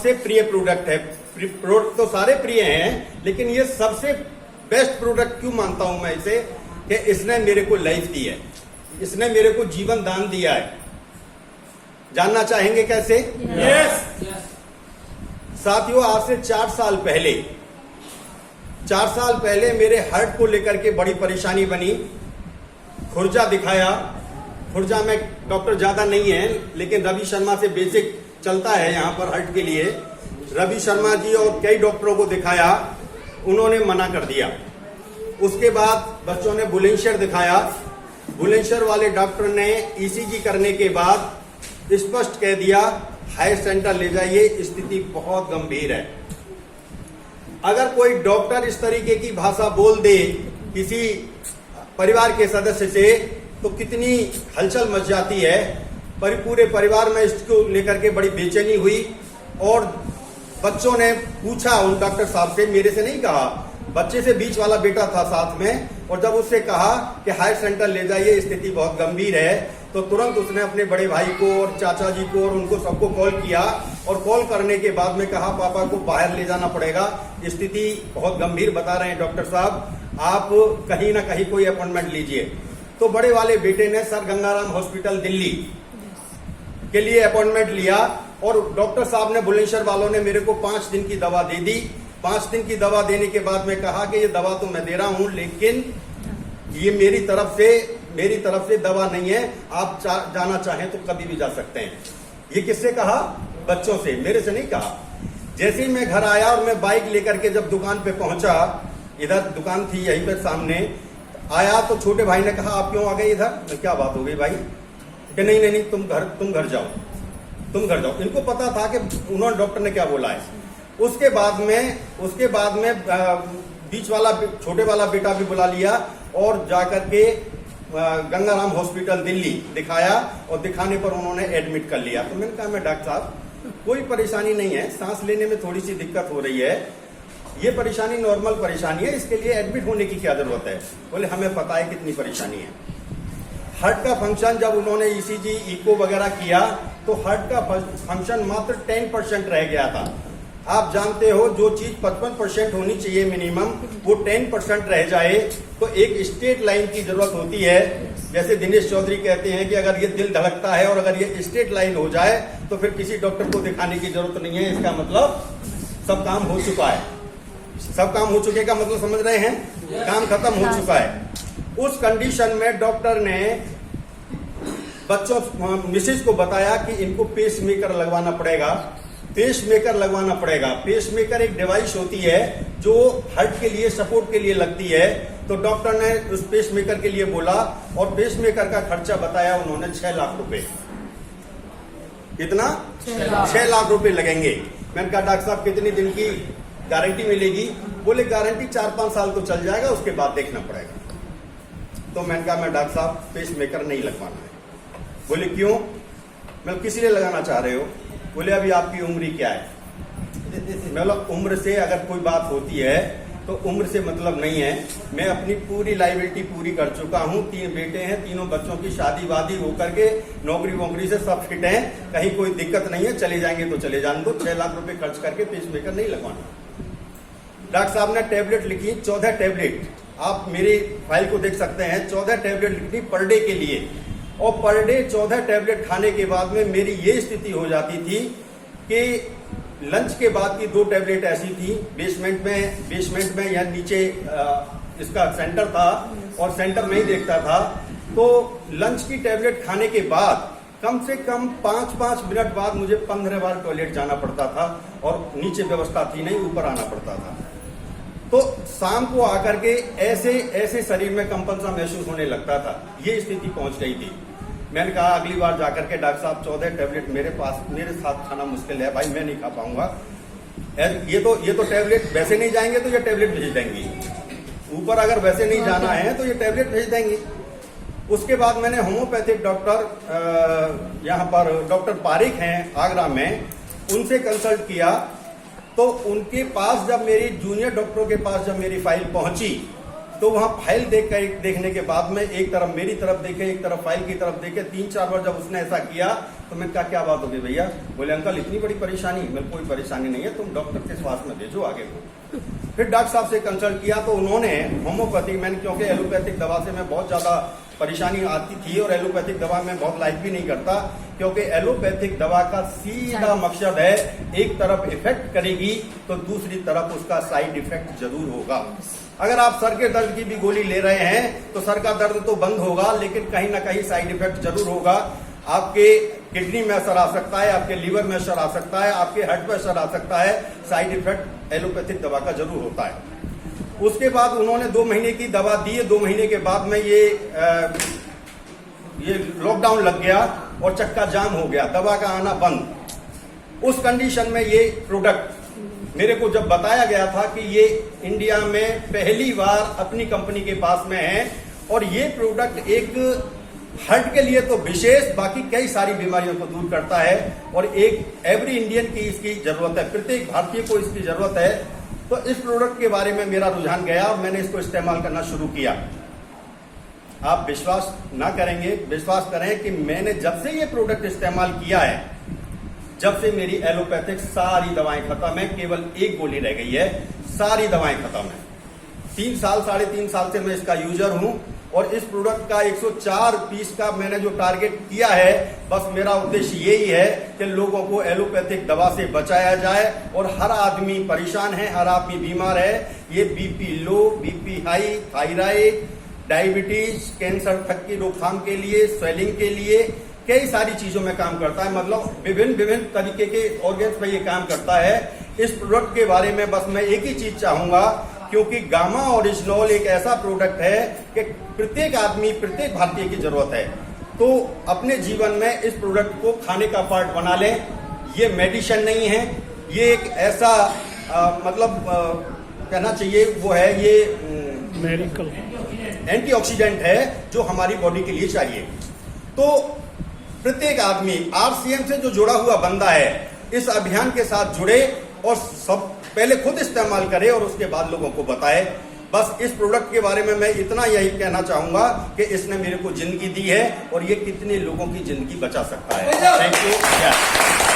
सबसे प्रिय प्रोडक्ट है। प्रोडक्ट तो सारे प्रिय हैं, लेकिन ये सबसे बेस्ट प्रोडक्ट क्यों मानता हूं मैं इसे, कि इसने मेरे को लाइफ दी है, इसने मेरे को जीवन दान दिया है। जानना चाहेंगे कैसे? यस। साथियों, आज से 4 साल पहले मेरे हार्ट को लेकर के बड़ी परेशानी बनी। खुर्जा दिखाया, खुर्जा में डॉक्टर ज्यादा नहीं है, लेकिन रवि शर्मा से बेसिक चलता है यहाँ पर हार्ट के लिए। रवि शर्मा जी और कई डॉक्टरों को दिखाया, उन्होंने मना कर दिया। उसके बाद बच्चों ने बुलंदशहर दिखाया, बुलंदशहर वाले डॉक्टर ने ईसीजी करने के बाद स्पष्ट कह दिया हायर सेंटर ले जाइए, स्थिति बहुत गंभीर है। अगर कोई डॉक्टर इस तरीके की भाषा बोल दे किसी परिवार के सदस्य से, तो कितनी हलचल मच जाती है। पूरे परिवार में इसको लेकर के बड़ी बेचैनी हुई और बच्चों ने पूछा उन डॉक्टर साहब से, मेरे से नहीं कहा, बच्चे से बीच वाला बेटा था साथ में, और जब उससे कहा कि हायर सेंटर ले जाइए, स्थिति बहुत गंभीर है, तो तुरंत उसने अपने बड़े भाई को और चाचा जी को और उनको सबको कॉल किया, और कॉल करने के बाद में कहा पापा को बाहर ले जाना पड़ेगा, स्थिति बहुत गंभीर बता रहे हैं डॉक्टर साहब, आप कहीं ना कहीं कोई अपॉइंटमेंट लीजिए। तो बड़े वाले बेटे ने सर गंगाराम हॉस्पिटल दिल्ली के लिए अपॉइंटमेंट लिया, और डॉक्टर साहब ने, बुलंदशहर वालों ने मेरे को 5 दिन की दवा दे दी। 5 दिन की दवा देने के बाद में कहा कि ये दवा तो मैं दे रहा हूं, लेकिन ये मेरी तरफ से दवा नहीं है, आप जाना चाहें तो कभी भी जा सकते हैं। ये किससे कहा? बच्चों से, मेरे से नहीं कहा। जैसे ही मैं घर आया और मैं बाइक लेकर के जब दुकान पे पहुंचा, इधर दुकान थी यहीं पर सामने, आया तो छोटे भाई ने कहा आप क्यों आ गए इधर? क्या बात हो गई भाई? कि नहीं तुम घर जाओ। इनको पता था कि उन्होंने डॉक्टर ने क्या बोला है। उसके बाद में बीच वाला छोटे वाला बेटा भी बुला लिया और जाकर के गंगाराम हॉस्पिटल दिल्ली दिखाया, और दिखाने पर उन्होंने एडमिट कर लिया। तो मैंने कहा मैं डॉक्टर साहब कोई परेशानी नहीं है, सांस लेने में थोड़ी सी दिक्कत हो रही है, ये परेशानी नॉर्मल परेशानी है, इसके लिए एडमिट होने की क्या जरूरत है? बोले हमें पता है कितनी परेशानी है। हार्ट का फंक्शन जब उन्होंने ईसीजी इको वगैरह किया, तो हार्ट का फंक्शन मात्र 10% रह गया था। आप जानते हो जो चीज 55% होनी चाहिए मिनिमम, वो 10% रह जाए तो एक स्ट्रेट लाइन की जरूरत होती है। जैसे दिनेश चौधरी कहते हैं कि अगर ये दिल धड़कता है और अगर ये स्ट्रेट लाइन हो जाए तो फिर किसी डॉक्टर को दिखाने की जरूरत नहीं है। इसका मतलब सब काम हो चुका है। सब काम हो चुके का मतलब समझ रहे हैं? काम खत्म हो चुका है। उस कंडीशन में डॉक्टर ने बच्चों मिसेज को बताया कि इनको पेसमेकर लगवाना पड़ेगा। पेसमेकर एक डिवाइस होती है जो हार्ट के लिए सपोर्ट के लिए लगती है। तो डॉक्टर ने उस पेसमेकर के लिए बोला, और पेसमेकर का खर्चा बताया उन्होंने 6 लाख रुपए। कितना? 6 लाख रुपए लगेंगे। मैंने कहा डॉक्टर साहब कितने दिन की गारंटी मिलेगी? बोले गारंटी 4-5 साल तो चल जाएगा, उसके बाद देखना पड़ेगा। तो मैंने कहा मैं डॉक्टर साहब पेसमेकर नहीं लगवाना है। बोले क्यों? मैं किस लिए लगाना चाह रहे हो? बोले अभी आपकी उम्र क्या है? मतलब उम्र से अगर कोई बात होती है तो उम्र से मतलब नहीं है। मैं अपनी पूरी लाइबिलिटी पूरी कर चुका हूँ, 3 बेटे हैं, तीनों बच्चों की शादी वादी होकर के नौकरी वोकरी से सब फिट हैं, कहीं कोई दिक्कत नहीं है, चले जाएंगे तो चले जाने दो। 6 लाख रुपए खर्च करके पेसमेकर नहीं लगवाना। डॉक्टर साहब ने टेबलेट लिखी, 14 टेबलेट, आप मेरी फाइल को देख सकते हैं, 14 टेबलेट लिखी पर डे के लिए। और पर डे 14 टेबलेट खाने के बाद में मेरी ये स्थिति हो जाती थी कि लंच के बाद की 2 टेबलेट ऐसी थी, बेसमेंट में या नीचे इसका सेंटर था और सेंटर में ही देखता था। तो लंच की टेबलेट खाने के बाद कम से कम 5-5 मिनट बाद मुझे 15 बार टॉयलेट जाना पड़ता था, और नीचे व्यवस्था थी नहीं, ऊपर आना पड़ता था। तो शाम को आकर के ऐसे शरीर में कंपन सा महसूस होने लगता था। ये स्थिति पहुंच गई थी। मैंने कहा अगली बार जाकर के डॉक्टर साहब 14 टेबलेट मेरे साथ खाना मुश्किल है भाई, मैं नहीं खा पाऊंगा। ये तो टेबलेट वैसे नहीं जाएंगे तो ये टेबलेट भेज देंगी, ऊपर अगर वैसे नहीं जाना है तो ये टेबलेट भेज देंगी। उसके बाद मैंने होम्योपैथिक डॉक्टर यहाँ पर डॉक्टर पारिक हैं आगरा में, उनसे कंसल्ट किया। तो उनके पास जब मेरी जूनियर डॉक्टरों के पास जब मेरी फाइल पहुंची तो वहां फाइल देखने के बाद में एक तरफ मेरी तरफ देखे, एक तरफ फाइल की तरफ देखे, 3-4 बार जब उसने ऐसा किया तो मैंने कहा क्या बात होगी भैया? बोले अंकल इतनी बड़ी परेशानी? मेरे कोई परेशानी नहीं है, तुम डॉक्टर के पास में भेजो आगे को। फिर डॉक्टर साहब से कंसल्ट किया तो उन्होंने होम्योपैथिक, मैंने क्योंकि एलोपैथिक दवा से मैं बहुत ज्यादा परेशानी आती थी और एलोपैथिक दवा में बहुत लाइक भी नहीं करता, क्योंकि एलोपैथिक दवा का सीधा मकसद है एक तरफ इफेक्ट करेगी तो दूसरी तरफ उसका साइड इफेक्ट जरूर होगा। अगर आप सर के दर्द की भी गोली ले रहे हैं तो सर का दर्द तो बंद होगा, लेकिन कहीं ना कहीं साइड इफेक्ट जरूर होगा। आपके किडनी में असर आ सकता है, आपके लीवर में असर आ सकता है, आपके हार्ट पे असर आ सकता है। साइड इफेक्ट एलोपैथिक दवा का जरूर होता है। उसके बाद उन्होंने 2 महीने की दवा दी है। 2 महीने के बाद में ये लॉकडाउन लग गया और चक्का जाम हो गया, दवा का आना बंद। उस कंडीशन में ये प्रोडक्ट मेरे को जब बताया गया था कि ये इंडिया में पहली बार अपनी कंपनी के पास में है और ये प्रोडक्ट एक हार्ट के लिए तो विशेष, बाकी कई सारी बीमारियों को दूर करता है और एक एवरी इंडियन की इसकी जरूरत है, प्रत्येक भारतीय को इसकी जरूरत है। तो इस प्रोडक्ट के बारे में मेरा रुझान गया और मैंने इसको इस्तेमाल करना शुरू किया। आप विश्वास ना करेंगे, विश्वास करें कि मैंने जब से ये प्रोडक्ट इस्तेमाल किया है, जब से मेरी एलोपैथिक सारी दवाएं खत्म है, केवल एक गोली रह गई है, सारी दवाएं खत्म है। 3 साल 3.5 साल से मैं इसका यूजर हूं और इस प्रोडक्ट का 104 पीस का मैंने जो टारगेट किया है, बस मेरा उद्देश्य यही है कि लोगों को एलोपैथिक दवा से बचाया जाए। और हर आदमी परेशान है, हर आदमी बीमार है। ये BP low, BP high, thyroid, diabetes, cancer तक की रोकथाम के लिए, स्वेलिंग के लिए, कई सारी चीजों में काम करता है। मतलब विभिन्न तरीके के ऑर्गन्स में ये काम करता है। इस प्रोडक्ट के बारे में बस मैं एक ही चीज चाहूंगा, क्योंकि गामा ओरिजिनॉल एक ऐसा प्रोडक्ट है कि प्रत्येक आदमी, प्रत्येक भारतीय की जरूरत है। तो अपने जीवन में इस प्रोडक्ट को खाने का पार्ट बना लें। ये मेडिसिन नहीं है, ये एक ऐसा कहना चाहिए वो है, ये मेडिकल एंटीऑक्सीडेंट है जो हमारी बॉडी के लिए चाहिए। तो प्रत्येक आदमी आरसीएम से जो जुड़ा हुआ बंदा है इस अभियान के साथ जुड़े और सब पहले खुद इस्तेमाल करे और उसके बाद लोगों को बताए। बस इस प्रोडक्ट के बारे में मैं इतना यही कहना चाहूंगा कि इसने मेरे को जिंदगी दी है और ये कितने लोगों की जिंदगी बचा सकता है। Thank you.